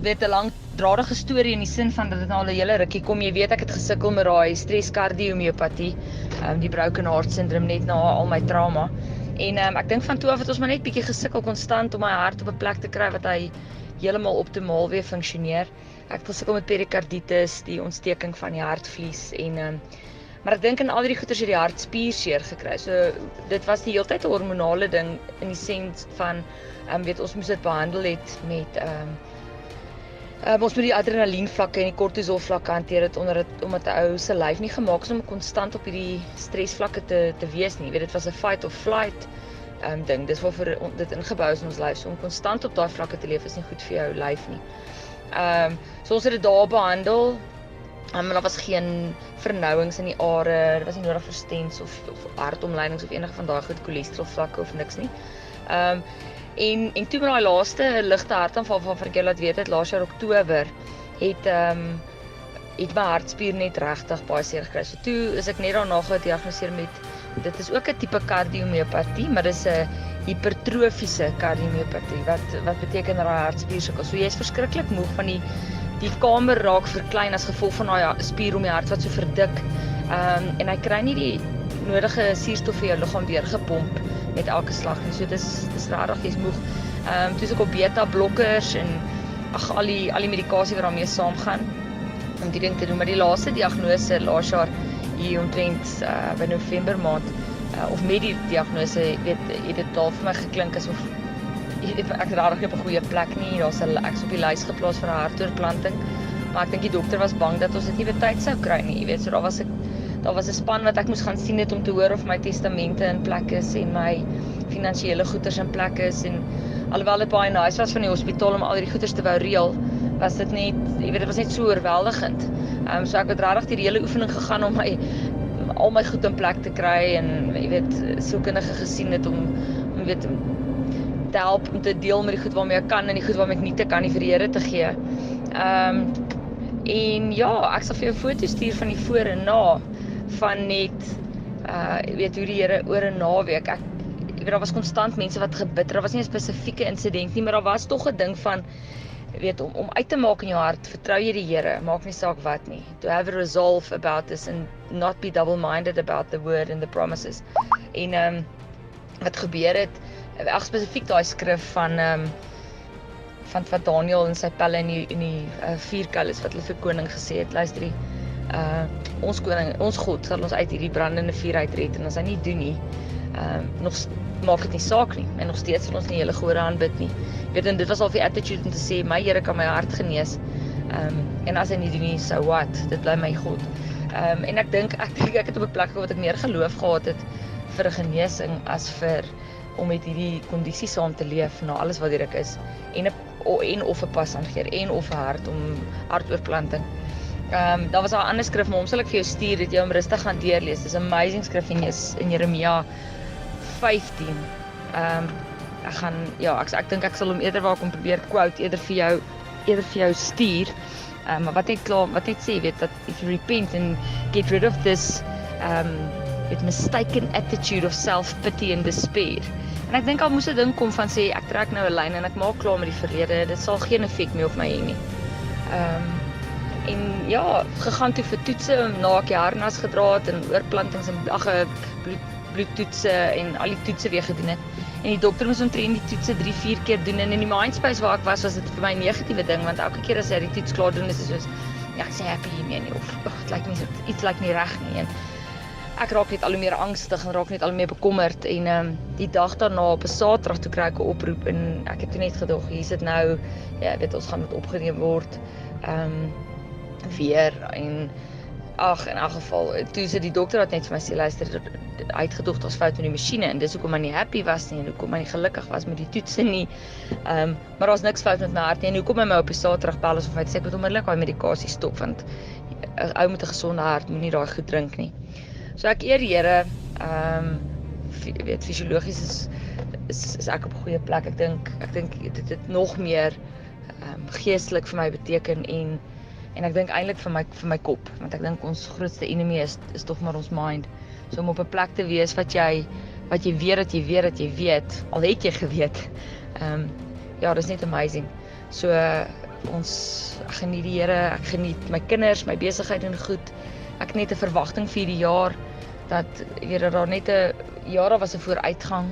weet 'n langdradige storie in die sin van dat dit nou al 'n hele rukkie kom. Jy weet ek het gesukkel met daai streskardiomiopatie, die broken heart syndrome net na al my trauma. En ek dink van toe af het ons maar net bietjie gesukkel konstant om my hart op 'n plek te kry wat hy heeltemal optimaal weer funksioneer. Ek het gesukkel met perikarditis, die ontsteking van die hartvlies en maar ek dink in al die goeters het die hartspier seer gekry. So dit was die hele tyd 'n hormonale ding in die sin van weet ons moes dit behandel het met ons moet die adrenalienvlakke en die kortisol vlakke hanteer het omdat 'n ou se lyf nie gemaak is om konstant op hierdie stresvlakke te wees nie. Jy weet dit was 'n fight or flight ding. Dis waarvoor dit ingebou is in ons lyf. So om konstant op daai vlakke te leef is nie goed vir jou lyf nie. So ons het dit daar behandel. Maar daar was geen vernouings in die are, daar was nie nodig vir stents of hartomleidings of enige van daai goed, cholesterolvlakke of niks nie. En toe met daai laaste ligte hartaanval waarvan ek jou laat weet het laas jaar Oktober het my hartspier net regtig baie seer gekry. So toe is ek net daarna gediagnoseer met dit is ook 'n tipe kardiomiopatie, maar dis 'n hipertrofiese kardiomiopatie wat beteken dat daai hartspier sukkel. So jy is verskriklik moeg van die kamer raak verklein as gevolg van daai spier om die hart wat so verdik. En hy kry nie die nodige suurstof vir jou liggaam deurgepomp met elke slag nie. So dis regtig jy's moeg. Toe is ek op beta blokkers en al die medikasie wat daarmee saamgaan om die ding te doen. Maar die laaste diagnose laas jaar hier omtrent by November maand of met die diagnose het dit al vir my geklink asof ek rarig nie op 'n goeie plek nie. Ek's op die lys geplaas vir 'n hartoortplanting, maar ek dink die dokter was bang dat ons dit nie betyds sou kry nie. Jy weet, so daar was 'n span wat ek moes gaan sien het om te hoor of my testamente in plek is en my finansiële goederes in plek is en alhoewel dit baie nice was van die hospitaal om al die goederes te wou reël, was dit net, jy weet, dit was net so oorweldigend. So ek het rarig die hele oefening gegaan om al my goed in plek te kry en jy weet, sielkundige gesien het om weet te help om te deel met die goed waarmee ek kan en die goed waarmee ek nie te kan nie vir die Here te gee. En ja, ek sal vir jou foto's stuur van die voor en na van net weet hoe die Here oor 'n naweek. Ek weet daar was konstant mense wat gebid. Daar was nie 'n spesifieke insident nie, maar daar was tog 'n ding van weet om uit te maak in jou hart, vertrou jy die Here, maak nie saak wat nie. To have a resolve about this and not be double-minded about the word and the promises. En wat gebeur het, ek spesifiek daai skrif van wat Daniel en sy pelle in die vuurkuil is wat hulle vir koning gesê het, luister ons koning, ons God sal ons uit hierdie brandende vuur uitred en as hy nie doen nie, nog maak dit nie saak nie en nog steeds sal ons nie hele gehore aanbid nie. Weet en dit was al die attitude om te sê my Here kan my hart genees. En as hy nie doen nie, so what? Dit bly my God. En ek dink ek het op 'n plek wat ek meer geloof gehad het vir 'n genesing as vir om met hierdie kondisie saam te leef na alles wat ek is en of 'n pas aangeer en of 'n hartoortplanting. Daar was 'n ander skrif, maar hom sal ek vir jou stuur dat jy hom rustig gaan deurlees. Dis 'n amazing skrif in Jeremia 15. Ek dink ek sal hom eerder waar kom probeer quote eerder vir jou stuur. Maar wat net sê, weet dat if you repent and get rid of this with mistaken attitude of self-pity and despair. En ek dink al moes 'n ding kom van sê ek trek nou 'n lyn en ek maak klaar met die verlede. Dit sal geen effek meer op my hê nie. En ja, gegaan toe vir toetse na ek die harnas gedra het en oorplantings en bloedtoetse en al die toetse weer gedoen het. En die dokter moes omtrent die toetse 3-4 keer doen en in die mindspace waar ek was dit vir my 'n negatiewe ding want elke keer as hy die toets klaar doen is dit soos ja, ek sê happy hiermee nie of dit lyk nie so iets lyk nie reg nie en ek raak net al hoe meer angstig en raak net al hoe meer bekommerd en die dag daarna op 'n Saterdag toe kry ek 'n oproep en ek het toe net gedog hier sit nou ja, weet ons gaan dit opgeneem word weer en in elk geval, toe sê die dokter het net vir my sê, luister, hy het gedog daar's fout met die masjiene en dis hoekom hy nie happy was nie en hoekom hy nie gelukkig was met die toetse nie. Maar daar's niks fout met my hart nie en hoekom hy my op die Saterdag bel asof hy sê ek moet onmiddellik daai medikasie stop want 'n ou met 'n gesonde hart moenie daai goed drink nie. So ek eer die Here, weet fisiologies is ek op 'n goeie plek. Ek dink dit het nog meer geestelik vir my beteken en ek dink eintlik vir my kop, want ek dink ons grootste enemy is tog maar ons mind. So om op 'n plek te wees wat jy weet, al het jy geweet. Ja, dis net amazing. So ek geniet die Here, ek geniet my kinders, my besigheid en goed. Ek het net 'n verwagting vir die jaar dat daar net 'n jare was 'n vooruitgang,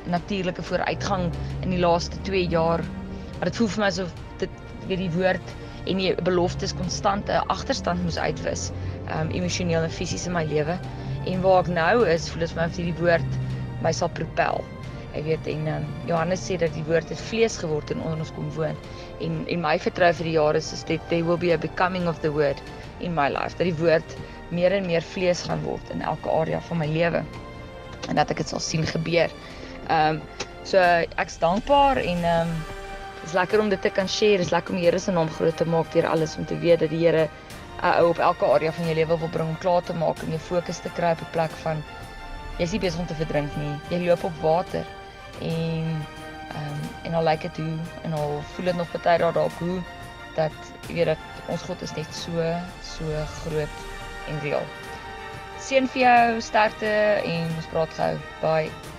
'n natuurlike vooruitgang in die laaste 2 jaar. Maar dit voel vir my asof dit die woord en die beloftes konstante agterstand moes uitwis, emosioneel en fisies in my lewe. En waar ek nou is, voel dit vir my of hierdie woord my sal propel. Jy weet, en Johannes sê dat die woord het vlees geword en onder ons kom woon. En my vertrou vir die jaar is that there will be a becoming of the word in my life. Dat die woord meer en meer vlees gaan word in elke area van my lewe. En dat ek dit sal sien gebeur. So ek's dankbaar en is lekker om dit te kan share, is lekker om die Here se naam groot te maak deur alles, om te weet dat die Here op elke area van jou lewe wil bring om klaar te maak en jou fokus te kry op 'n plek van jy's nie besig om te verdrink nie, jy loop op water en al lyk dit hoe en al voel dit nog baie dalk hoe dat jy weet dat ons God is net so groot en reël. Seën vir jou, sterkte en ons praat gou. Bye.